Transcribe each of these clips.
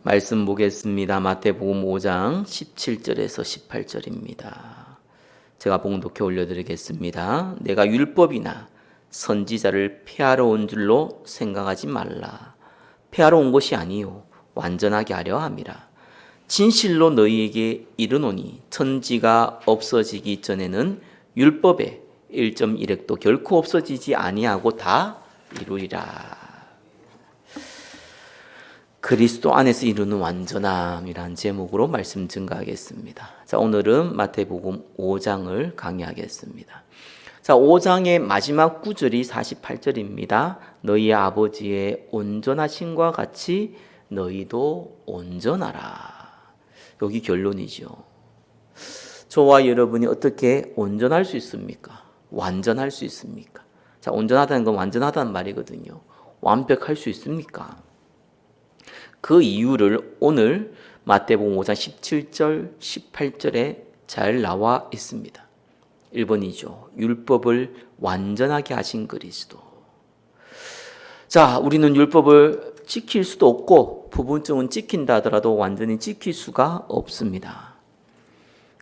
말씀 보겠습니다. 마태복음 5장 17절에서 18절입니다. 제가 봉독해 올려드리겠습니다. 내가 율법이나 선지자를 폐하러 온 줄로 생각하지 말라. 폐하러 온 것이 아니요 완전하게 하려 함이라. 진실로 너희에게 이르노니 천지가 없어지기 전에는 율법의 1.1획도 결코 없어지지 아니하고 다 이루리라. 그리스도 안에서 이루는 완전함이란 제목으로 말씀 증가하겠습니다. 자, 오늘은 마태복음 5장을 강의하겠습니다. 자, 5장의 마지막 구절이 48절입니다. 너희 아버지의 온전하심과 같이 너희도 온전하라. 여기 결론이죠. 저와 여러분이 어떻게 온전할 수 있습니까? 완전할 수 있습니까? 자, 온전하다는 건 완전하다는 말이거든요. 완벽할 수 있습니까? 그 이유를 오늘 마태복음 5장 17절, 18절에 잘 나와 있습니다. 1번이죠. 율법을 완전하게 하신 그리스도. 자, 우리는 율법을 지킬 수도 없고 부분적은 지킨다 하더라도 완전히 지킬 수가 없습니다.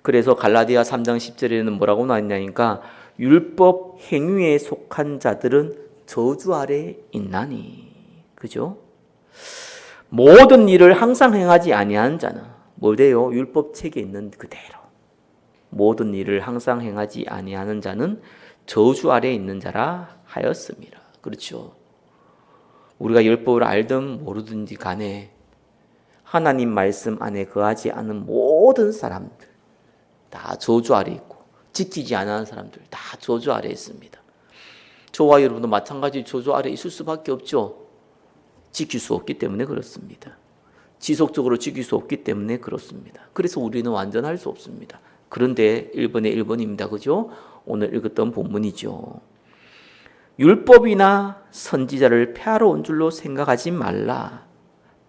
그래서 갈라디아 3장 10절에는 뭐라고 나왔냐니까 율법 행위에 속한 자들은 저주 아래에 있나니. 그죠? 모든 일을 항상 행하지 아니하는 자는 뭐래요? 율법책에 있는 그대로. 모든 일을 항상 행하지 아니하는 자는 저주 아래에 있는 자라 하였습니다. 그렇죠? 우리가 율법을 알든 모르든지 간에 하나님 말씀 안에 거하지 않은 모든 사람들 다 저주 아래에 있고 지키지 않은 사람들 다 저주 아래에 있습니다. 저와 여러분도 마찬가지 저주 아래에 있을 수밖에 없죠. 지킬 수 없기 때문에 그렇습니다. 지속적으로 지킬 수 없기 때문에 그렇습니다. 그래서 우리는 완전할 수 없습니다. 그런데 1번에 1번입니다. 그죠? 오늘 읽었던 본문이죠. 율법이나 선지자를 폐하러 온 줄로 생각하지 말라.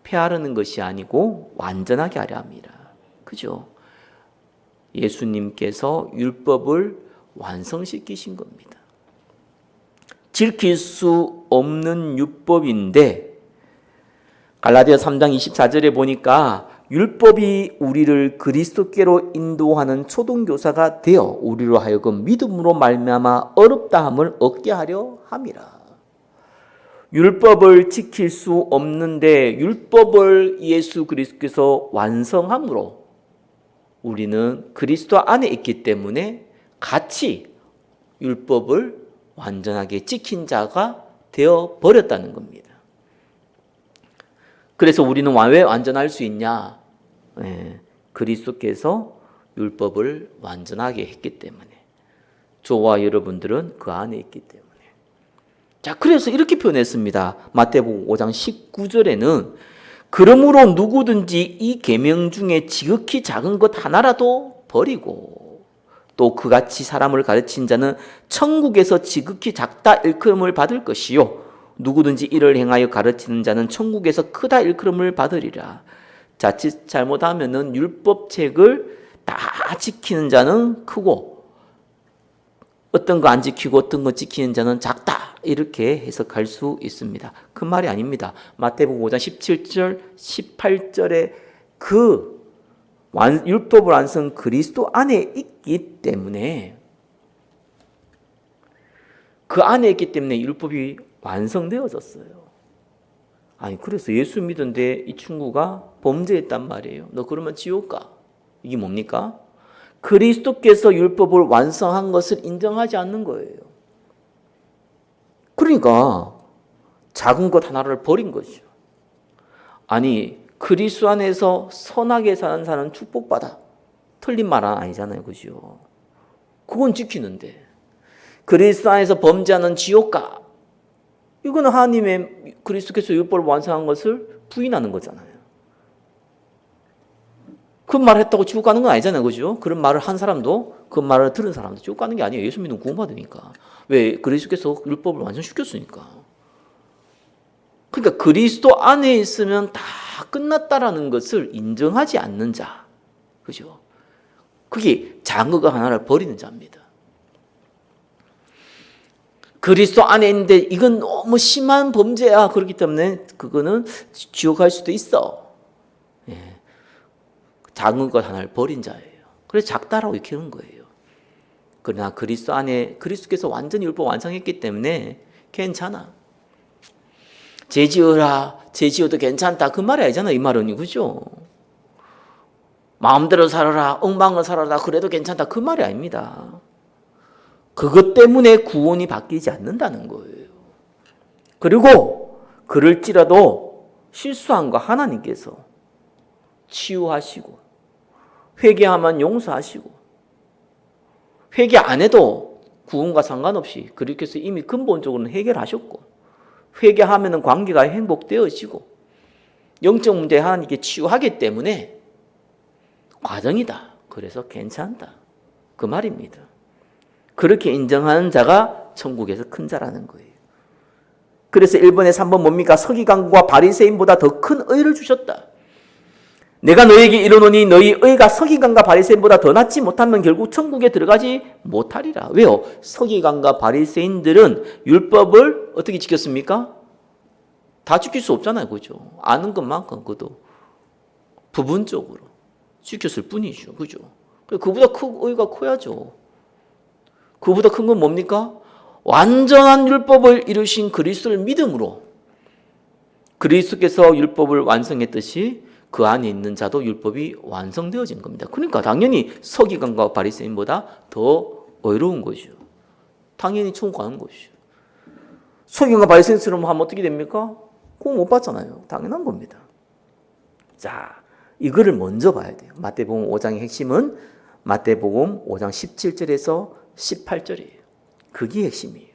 폐하려는 것이 아니고 완전하게 하려 합니다. 그죠? 예수님께서 율법을 완성시키신 겁니다. 지킬 수 없는 율법인데 갈라디아 3장 24절에 보니까 율법이 우리를 그리스도께로 인도하는 초등교사가 되어 우리로 하여금 믿음으로 말미암아 어렵다함을 얻게 하려 함이라. 율법을 지킬 수 없는데 율법을 예수 그리스도께서 완성함으로 우리는 그리스도 안에 있기 때문에 같이 율법을 완전하게 지킨 자가 되어 버렸다는 겁니다. 그래서 우리는 왜 완전할 수 있냐? 그리스도께서 율법을 완전하게 했기 때문에 저와 여러분들은 그 안에 있기 때문에. 자, 그래서 이렇게 표현했습니다. 마태복음 5장 19절에는 그러므로 누구든지 이 계명 중에 지극히 작은 것 하나라도 버리고 또 그같이 사람을 가르친 자는 천국에서 지극히 작다 일컬음을 받을 것이요 누구든지 이를 행하여 가르치는 자는 천국에서 크다 일컬음을 받으리라. 자칫 잘못하면은 율법책을 다 지키는 자는 크고 어떤 거 안 지키고 어떤 거 지키는 자는 작다 이렇게 해석할 수 있습니다. 그 말이 아닙니다. 마태복음 5장 17절 18절에 그 율법을 완성 그리스도 안에 있기 때문에 그 안에 있기 때문에 율법이 완성되어졌어요. 아니 그래서 예수 믿은데 이 친구가 범죄했단 말이에요. 너 그러면 지옥 가. 이게 뭡니까? 그리스도께서 율법을 완성한 것을 인정하지 않는 거예요. 그러니까 작은 것 하나를 버린 거죠. 아니 그리스도 안에서 선하게 사는 사람은 축복받아. 틀린 말은 아니잖아요. 그죠? 그건 지키는데 그리스도 안에서 범죄하는 지옥 가. 이거는 하나님의 그리스도께서 율법을 완성한 것을 부인하는 거잖아요. 그 말을 했다고 지옥 가는 건 아니잖아요. 그죠? 그런 말을 한 사람도 그 말을 들은 사람도 지옥 가는 게 아니에요. 예수 믿으면 구원받으니까. 왜? 그리스도께서 율법을 완성시켰으니까. 그러니까 그리스도 안에 있으면 다 끝났다라는 것을 인정하지 않는 자. 그죠? 그게 작은 거 하나를 버리는 자입니다. 그리스도 안에 있는데 이건 너무 심한 범죄야. 그렇기 때문에 그거는 지옥 갈 수도 있어. 작은 것 하나를 버린 자예요. 그래서 작다라고 이렇게 하는 거예요. 그러나 그리스도 안에 그리스도께서 완전히 율법 완성했기 때문에 괜찮아. 죄지어라, 죄지어도 괜찮다. 그 말이 아니잖아. 이 말은 그죠? 마음대로 살아라, 엉망을 살아라. 그래도 괜찮다. 그 말이 아닙니다. 그것 때문에 구원이 바뀌지 않는다는 거예요. 그리고 그럴지라도 실수한 거 하나님께서 치유하시고 회개하면 용서하시고 회개 안 해도 구원과 상관없이 그리스도께서 이미 근본적으로는 해결하셨고 회개하면 관계가 행복되어지고 영적 문제 하나님께 치유하기 때문에 과정이다. 그래서 괜찮다. 그 말입니다. 그렇게 인정하는 자가 천국에서 큰 자라는 거예요. 그래서 1번에 3번 뭡니까? 서기관과 바리새인보다 더 큰 의를 주셨다. 내가 너에게 이르노니 너희 의가 서기관과 바리새인보다 더 낫지 못하면 결국 천국에 들어가지 못하리라. 왜요? 서기관과 바리새인들은 율법을 어떻게 지켰습니까? 다 지킬 수 없잖아요. 그죠? 아는 것만큼 그도 부분적으로 지켰을 뿐이죠. 그죠? 그보다 의가 커야죠. 그보다 큰 건 뭡니까? 완전한 율법을 이루신 그리스도를 믿음으로 그리스도께서 율법을 완성했듯이 그 안에 있는 자도 율법이 완성되어진 겁니다. 그러니까 당연히 서기관과 바리새인보다 더 의로운 것이죠. 당연히 천국 가는 것이죠. 서기관과 바리새인처럼 하면 어떻게 됩니까? 그거 못 받잖아요. 당연한 겁니다. 자, 이거를 먼저 봐야 돼요. 마태복음 5장의 핵심은 마태복음 5장 17절에서 18절이에요. 그게 핵심이에요.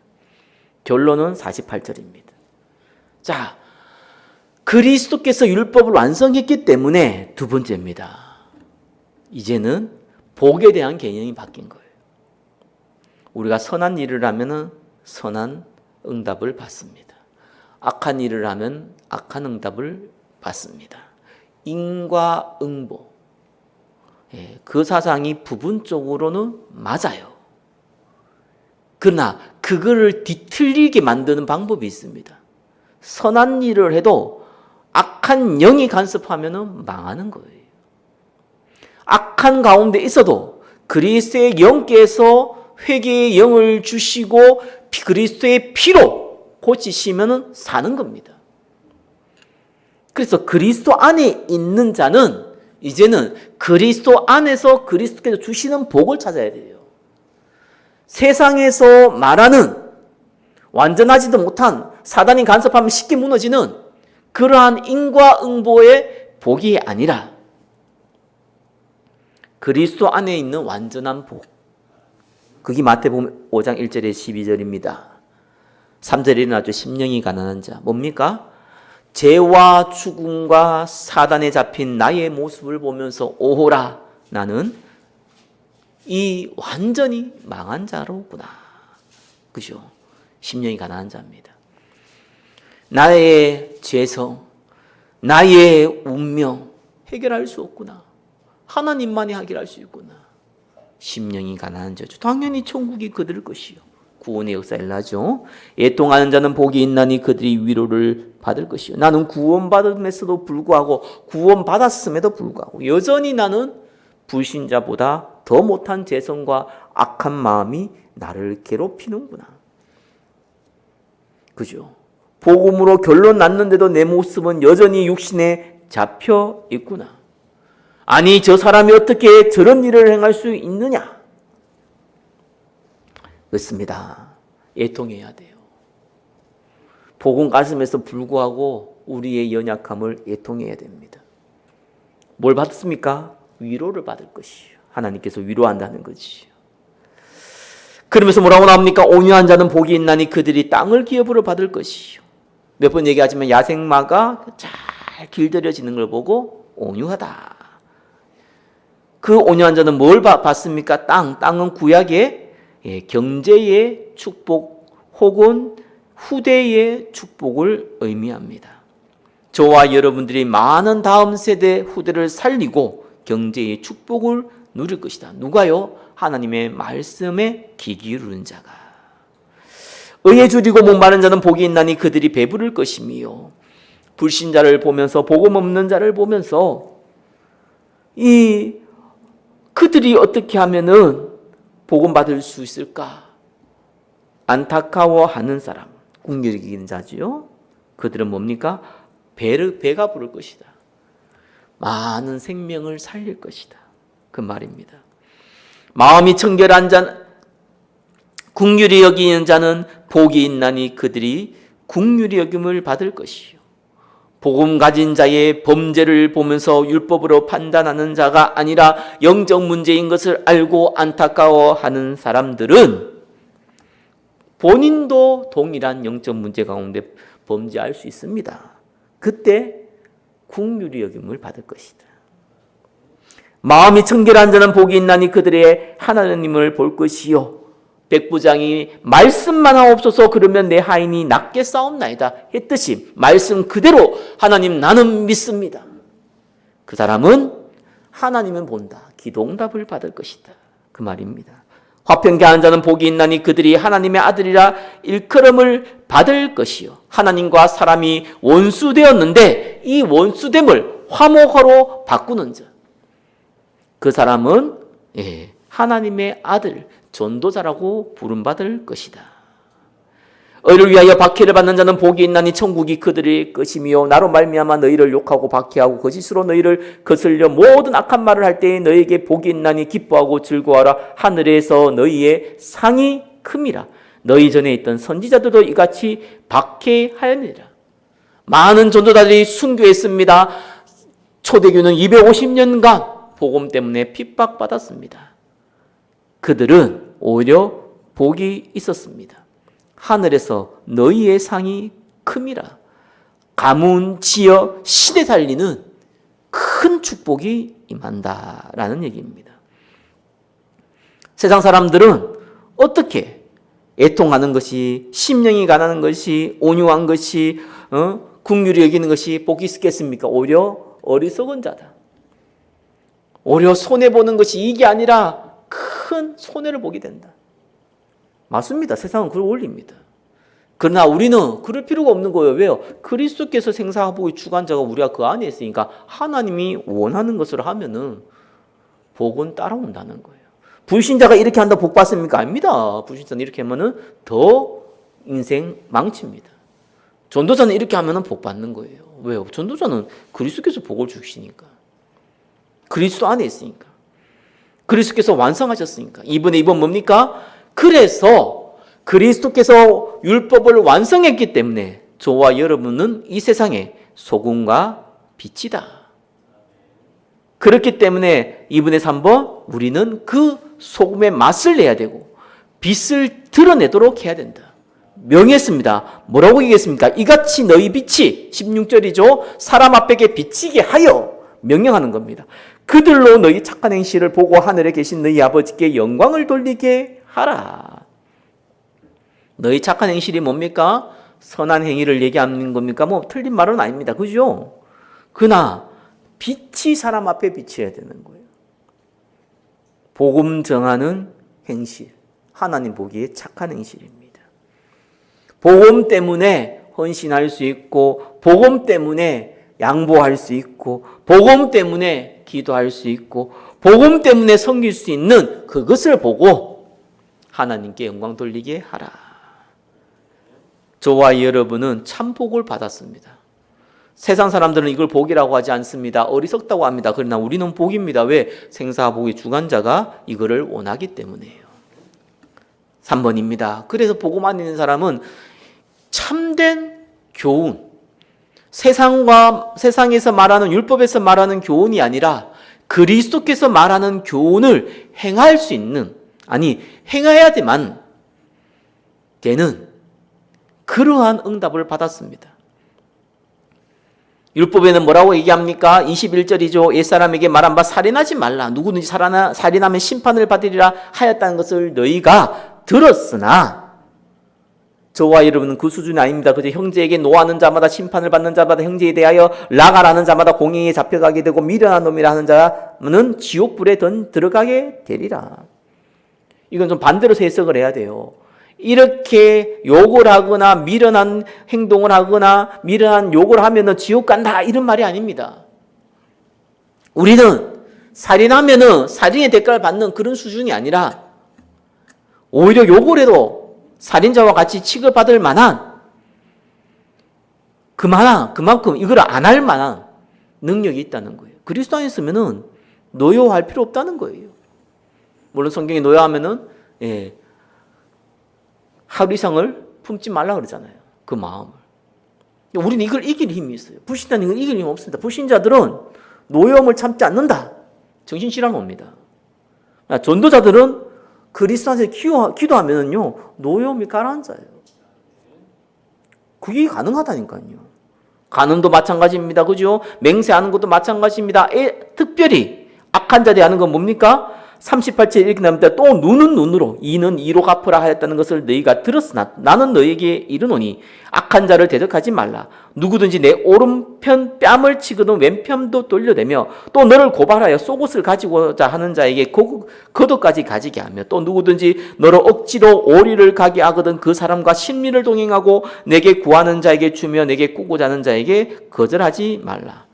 결론은 48절입니다. 자, 그리스도께서 율법을 완성했기 때문에 두 번째입니다. 이제는 복에 대한 개념이 바뀐 거예요. 우리가 선한 일을 하면 선한 응답을 받습니다. 악한 일을 하면 악한 응답을 받습니다. 인과응보. 그 사상이 부분적으로는 맞아요. 그러나 그거를 뒤틀리게 만드는 방법이 있습니다. 선한 일을 해도 악한 영이 간섭하면 망하는 거예요. 악한 가운데 있어도 그리스도의 영께서 회개의 영을 주시고 그리스도의 피로 고치시면 사는 겁니다. 그래서 그리스도 안에 있는 자는 이제는 그리스도 안에서 그리스도께서 주시는 복을 찾아야 돼요. 세상에서 말하는 완전하지도 못한 사단이 간섭하면 쉽게 무너지는 그러한 인과응보의 복이 아니라 그리스도 안에 있는 완전한 복. 그게 마태복음 5장 1절에 12절입니다. 3절에 일어나죠. 심령이 가난한 자. 뭡니까? 죄와 죽음과 사단에 잡힌 나의 모습을 보면서 오호라, 나는 이 완전히 망한 자로구나. 그죠? 심령이 가난한 자입니다. 나의 죄성, 나의 운명 해결할 수 없구나. 하나님만이 해결할 수 있구나. 심령이 가난한 자죠. 당연히 천국이 그들 것이요. 구원의 역사 일어나죠. 애통하는 자는 복이 있나니 그들이 위로를 받을 것이요. 나는 구원받음에서도 불구하고 구원받았음에도 불구하고 여전히 나는 불신자보다 더 못한 죄성과 악한 마음이 나를 괴롭히는구나. 그죠? 복음으로 결론 났는데도 내 모습은 여전히 육신에 잡혀 있구나. 아니, 저 사람이 어떻게 저런 일을 행할 수 있느냐? 그렇습니다. 애통해야 돼요. 복음 가슴에서 불구하고 우리의 연약함을 애통해야 됩니다. 뭘 받습니까? 위로를 받을 것이요. 하나님께서 위로한다는 거지요. 그러면서 뭐라고 나옵니까? 온유한 자는 복이 있나니 그들이 땅을 기업으로 받을 것이요. 몇 번 얘기하지만 야생마가 잘 길들여지는 걸 보고 온유하다. 그 온유한 자는 뭘 받습니까? 땅은 구약의 경제의 축복 혹은 후대의 축복을 의미합니다. 저와 여러분들이 많은 다음 세대 후대를 살리고 경제의 축복을 누릴 것이다. 누가요? 하나님의 말씀에 귀 기울이는 자가. 의에 줄이고 목마른 자는 복이 있나니 그들이 배부를 것이며, 불신자를 보면서 복음 없는 자를 보면서 그들이 어떻게 하면은 복음 받을 수 있을까? 안타까워하는 사람, 긍휼히 여기는 자지요. 그들은 뭡니까? 배가 부를 것이다. 많은 생명을 살릴 것이다. 그 말입니다. 마음이 청결한 자, 긍휼히 여기는 자는 복이 있나니 그들이 긍휼히 여김을 받을 것이요. 복음 가진 자의 범죄를 보면서 율법으로 판단하는 자가 아니라 영적 문제인 것을 알고 안타까워하는 사람들은 본인도 동일한 영적 문제 가운데 범죄할 수 있습니다. 그때 긍휼히 여김을 받을 것이다. 마음이 청결한 자는 복이 있나니 그들의 하나님을 볼 것이요. 백부장이 말씀만 하옵소서 그러면 내 하인이 낫게 싸움나이다 했듯이 말씀 그대로 하나님 나는 믿습니다. 그 사람은 하나님은 본다. 기도응답을 받을 것이다. 그 말입니다. 화평케 하는 자는 복이 있나니 그들이 하나님의 아들이라 일컬음을 받을 것이요. 하나님과 사람이 원수되었는데 이 원수됨을 화목으로 바꾸는 자. 그 사람은 하나님의 아들, 전도자라고 부름받을 것이다. 의를 위하여 박해를 받는 자는 복이 있나니 천국이 그들의 것이며 나로 말미암아 너희를 욕하고 박해하고 거짓으로 너희를 거슬려 모든 악한 말을 할 때에 너희에게 복이 있나니 기뻐하고 즐거워하라. 하늘에서 너희의 상이 큼이라. 너희 전에 있던 선지자들도 이같이 박해하였느니라. 많은 전도자들이 순교했습니다. 초대교회는 250년간 복음 때문에 핍박받았습니다. 그들은 오히려 복이 있었습니다. 하늘에서 너희의 상이 큼이라. 가문, 지어, 시대 살리는 큰 축복이 임한다라는 얘기입니다. 세상 사람들은 어떻게 애통하는 것이, 심령이 가난한 것이, 온유한 것이, 긍휼히 여기는 것이 복이 있겠습니까? 오히려 어리석은 자다. 오히려 손해보는 것이 이익이 아니라 큰 손해를 보게 된다. 맞습니다. 세상은 그걸 올립니다. 그러나 우리는 그럴 필요가 없는 거예요. 왜요? 그리스도께서 생사복의 주관자가 우리가 그 안에 있으니까 하나님이 원하는 것을 하면은 복은 따라온다는 거예요. 불신자가 이렇게 한다 복 받습니까? 아닙니다. 불신자는 이렇게 하면은 더 인생 망칩니다. 전도자는 이렇게 하면은 복 받는 거예요. 왜요? 전도자는 그리스도께서 복을 주시니까. 그리스도 안에 있으니까. 그리스도께서 완성하셨으니까. 2분의 2번 뭡니까? 그래서 그리스도께서 율법을 완성했기 때문에 저와 여러분은 이 세상에 소금과 빛이다. 그렇기 때문에 2분의 3번 우리는 그 소금의 맛을 내야 되고 빛을 드러내도록 해야 된다. 명했습니다. 뭐라고 얘기했습니까? 이같이 너희 빛이 16절이죠. 사람 앞에게 비치게 하여 명령하는 겁니다. 그들로 너희 착한 행실을 보고 하늘에 계신 너희 아버지께 영광을 돌리게 하라. 너희 착한 행실이 뭡니까? 선한 행위를 얘기하는 겁니까? 뭐 틀린 말은 아닙니다. 그죠? 그러나 빛이 사람 앞에 비쳐야 되는 거예요. 복음 정하는 행실, 하나님 보기에 착한 행실입니다. 복음 때문에 헌신할 수 있고 복음 때문에 양보할 수 있고 복음 때문에 기도할 수 있고 복음 때문에 섬길 수 있는 그것을 보고 하나님께 영광 돌리게 하라. 저와 여러분은 참 복을 받았습니다. 세상 사람들은 이걸 복이라고 하지 않습니다. 어리석다고 합니다. 그러나 우리는 복입니다. 왜? 생사복의 주관자가 이거를 원하기 때문이에요. 3번입니다. 그래서 복음 안에 있는 사람은 참된 교훈, 세상에서 말하는 율법에서 말하는 교훈이 아니라 그리스도께서 말하는 교훈을 행할 수 있는, 아니 행해야지만 되는 그러한 응답을 받았습니다. 율법에는 뭐라고 얘기합니까? 21절이죠. 옛사람에게 말한 바 살인하지 말라. 누구든지 살인하면 심판을 받으리라 하였다는 것을 너희가 들었으나 저와 여러분은 그 수준이 아닙니다. 그저 형제에게 노하는 자마다 심판을 받는 자마다 형제에 대하여 라가라는 자마다 공행에 잡혀가게 되고 미련한 놈이라 하는 자는 지옥불에 들어가게 되리라. 이건 좀 반대로 해석을 해야 돼요. 이렇게 욕을 하거나 미련한 행동을 하거나 미련한 욕을 하면 지옥 간다 이런 말이 아닙니다. 우리는 살인하면은 살인의 대가를 받는 그런 수준이 아니라 오히려 욕을 해도 살인자와 같이 취급받을 만한 그만큼 이걸 안 할 만한 능력이 있다는 거예요. 그리스도 안에 있으면은 노여워할 필요 없다는 거예요. 물론 성경에 노여하면은 하루 이상을 품지 말라 그러잖아요. 그 마음을. 우리는 이걸 이길 힘이 있어요. 불신자는 이걸 이길 힘이 없습니다. 불신자들은 노여움을 참지 않는다. 정신질환 옵니다. 전도자들은 그리스도 안에서 기도하면요 노여움이 가라앉아요. 그게 가능하다니까요. 간음도 마찬가지입니다. 그죠? 맹세하는 것도 마찬가지입니다. 특별히 악한 자들이 하는 건 뭡니까? 38절 이렇게 나옵니다. 또 눈은 눈으로 이는 이로 갚으라 하였다는 것을 너희가 들었으나 나는 너희에게 이르노니 악한 자를 대적하지 말라. 누구든지 내 오른편 뺨을 치거든 왼편도 돌려대며 또 너를 고발하여 속옷을 가지고자 하는 자에게 겉옷까지 가지게 하며 또 누구든지 너를 억지로 오리를 가게 하거든 그 사람과 심리를 동행하고 내게 구하는 자에게 주며 내게 꾸고자 하는 자에게 거절하지 말라.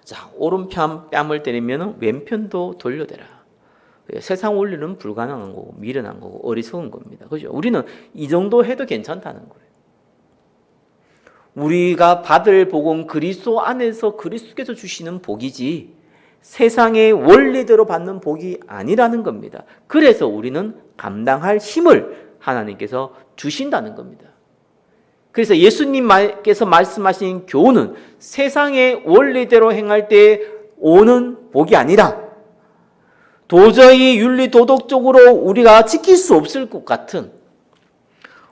자, 오른편 뺨을 때리면 왼편도 돌려대라. 세상 원리는 불가능한 거고 미련한 거고 어리석은 겁니다. 그죠? 우리는 이 정도 해도 괜찮다는 거예요. 우리가 받을 복은 그리스도 안에서 그리스도께서 주시는 복이지 세상의 원리대로 받는 복이 아니라는 겁니다. 그래서 우리는 감당할 힘을 하나님께서 주신다는 겁니다. 그래서 예수님께서 말씀하신 교훈은 세상의 원리대로 행할 때 오는 복이 아니라 도저히 윤리 도덕적으로 우리가 지킬 수 없을 것 같은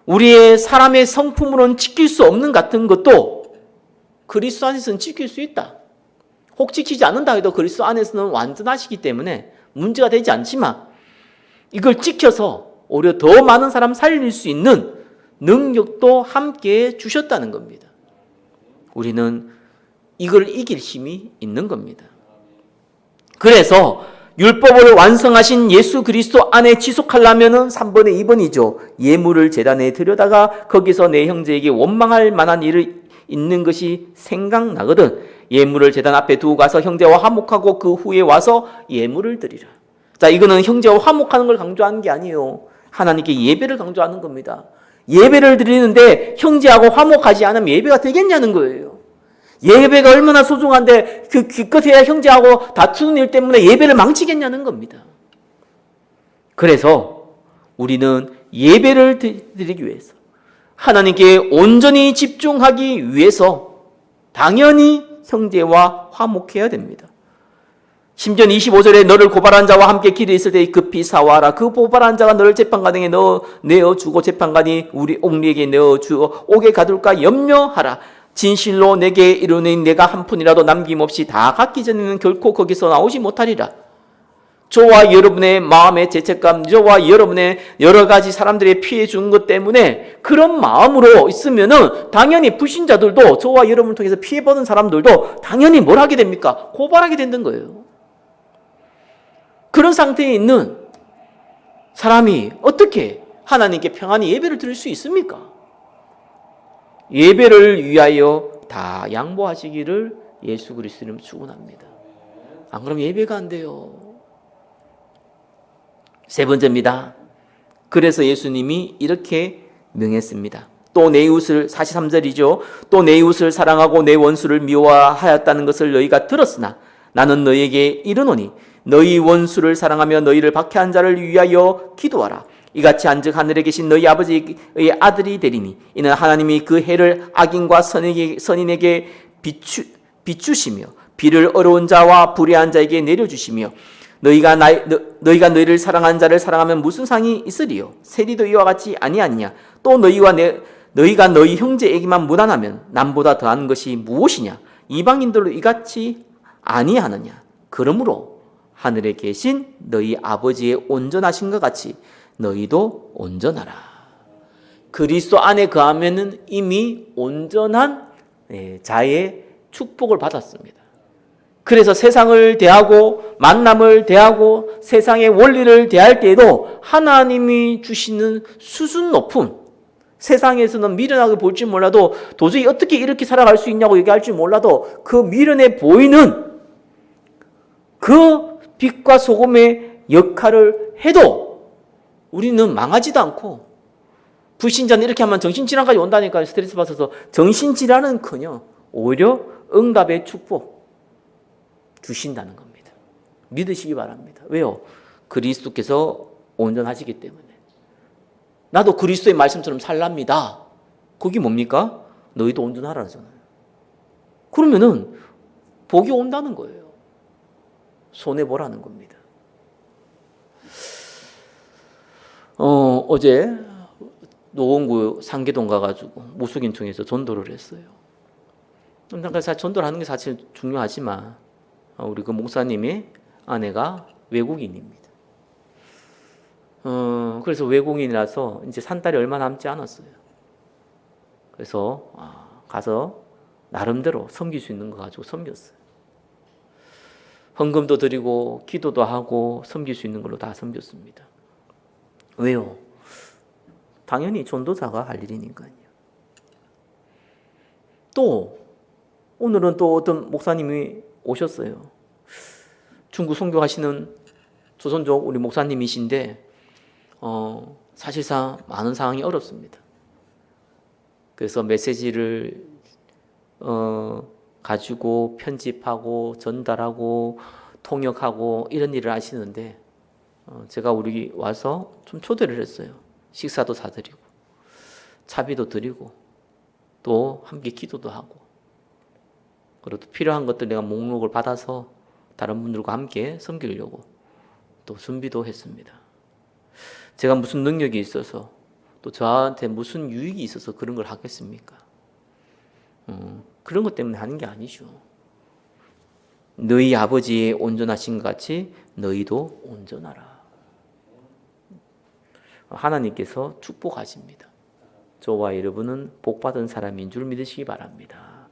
우리의 사람의 성품으로는 지킬 수 없는 같은 것도 그리스도 안에서는 지킬 수 있다. 혹 지키지 않는다 해도 그리스도 안에서는 완전하시기 때문에 문제가 되지 않지만 이걸 지켜서 오히려 더 많은 사람 살릴 수 있는 능력도 함께 주셨다는 겁니다. 우리는 이걸 이길 힘이 있는 겁니다. 그래서 율법을 완성하신 예수 그리스도 안에 지속하려면은 3번의 2번이죠. 예물을 제단에 들여다가 거기서 내 형제에게 원망할 만한 일이 있는 것이 생각나거든 예물을 제단 앞에 두고 가서 형제와 화목하고 그 후에 와서 예물을 드리라. 자, 이거는 형제와 화목하는 걸 강조하는 게 아니에요. 하나님께 예배를 강조하는 겁니다. 예배를 드리는데 형제하고 화목하지 않으면 예배가 되겠냐는 거예요. 예배가 얼마나 소중한데 그 기껏해야 형제하고 다투는 일 때문에 예배를 망치겠냐는 겁니다. 그래서 우리는 예배를 드리기 위해서 하나님께 온전히 집중하기 위해서 당연히 형제와 화목해야 됩니다. 심지어 25절에 너를 고발한 자와 함께 길에 있을 때 급히 사와라. 그 고발한 자가 너를 재판관에게 내어주고 재판관이 우리 옥리에게 내어주어 옥에 가둘까 염려하라. 진실로 내게 이르니 내가 한 푼이라도 남김없이 다 갚기 전에는 결코 거기서 나오지 못하리라. 저와 여러분의 마음의 죄책감, 저와 여러분의 여러 가지 사람들의 피해 준 것 때문에 그런 마음으로 있으면은 당연히 불신자들도 저와 여러분을 통해서 피해받은 사람들도 당연히 뭘 하게 됩니까? 고발하게 된다는 거예요. 그런 상태에 있는 사람이 어떻게 하나님께 평안히 예배를 드릴 수 있습니까? 예배를 위하여 다 양보하시기를 예수 그리스도는 축원합니다. 안 그러면 예배가 안 돼요. 세 번째입니다. 그래서 예수님이 이렇게 명했습니다. 또 내 이웃을 43절이죠. 또 내 이웃을 사랑하고 내 원수를 미워하였다는 것을 너희가 들었으나 나는 너희에게 이르노니 너희 원수를 사랑하며 너희를 박해한 자를 위하여 기도하라. 이같이 한즉 하늘에 계신 너희 아버지의 아들이 되리니 이는 하나님이 그 해를 악인과 선인에게 비추시며 비를 어려운 자와 불의한 자에게 내려주시며 너희가 너희를 사랑한 자를 사랑하면 무슨 상이 있으리요? 세리도 이와 같이 아니하느냐? 또 너희가 너희 형제에게만 무난하면 남보다 더한 것이 무엇이냐? 이방인들로 이같이 아니하느냐? 그러므로 하늘에 계신 너희 아버지의 온전하신 것 같이 너희도 온전하라. 그리스도 안에 거하면은 이미 온전한 자의 축복을 받았습니다. 그래서 세상을 대하고 만남을 대하고 세상의 원리를 대할 때에도 하나님이 주시는 수준 높은 세상에서는 미련하게 볼지 몰라도 도저히 어떻게 이렇게 살아갈 수 있냐고 얘기할 줄 몰라도 그 미련해 보이는 그 빛과 소금의 역할을 해도 우리는 망하지도 않고, 불신자는 이렇게 하면 정신질환까지 온다니까. 스트레스 받아서 정신질환은커녕 오히려 응답의 축복 주신다는 겁니다. 믿으시기 바랍니다. 왜요? 그리스도께서 온전하시기 때문에. 나도 그리스도의 말씀처럼 살랍니다. 그게 뭡니까? 너희도 온전하라잖아요. 그러면은 복이 온다는 거예요. 손해보라는 겁니다. 어제 노원구 상계동 가가지고 무속인총에서 전도를 했어요. 사실 전도를 하는 게 사실 중요하지만 우리 그 목사님의 아내가 외국인입니다. 그래서 외국인이라서 이제 산 달이 얼마 남지 않았어요. 그래서 가서 나름대로 섬길 수 있는 거 가지고 섬겼어요. 헌금도 드리고 기도도 하고 섬길 수 있는 걸로 다 섬겼습니다. 왜요? 당연히 전도자가 할 일이니까요. 또 오늘은 또 어떤 목사님이 오셨어요. 중국 선교하시는 조선족 우리 목사님이신데 사실상 많은 상황이 어렵습니다. 그래서 메시지를 가지고 편집하고 전달하고 통역하고 이런 일을 하시는데 제가 우리 와서 좀 초대를 했어요. 식사도 사드리고 차비도 드리고 또 함께 기도도 하고, 그리고 또 필요한 것들 내가 목록을 받아서 다른 분들과 함께 섬기려고 또 준비도 했습니다. 제가 무슨 능력이 있어서 또 저한테 무슨 유익이 있어서 그런 걸 하겠습니까? 그런 것 때문에 하는 게 아니죠. 너희 아버지의 온전하신 것 같이 너희도 온전하라. 하나님께서 축복하십니다. 저와 여러분은 복받은 사람인 줄 믿으시기 바랍니다.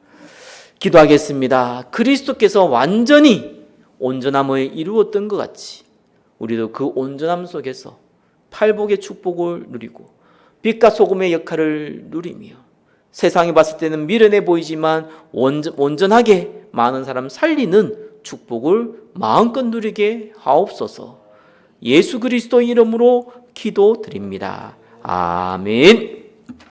기도하겠습니다. 그리스도께서 완전히 온전함을 이루었던 것 같이 우리도 그 온전함 속에서 팔복의 축복을 누리고 빛과 소금의 역할을 누리며 세상이 봤을 때는 미련해 보이지만 온전하게 많은 사람 살리는 축복을 마음껏 누리게 하옵소서. 예수 그리스도 이름으로 기도드립니다. 아멘.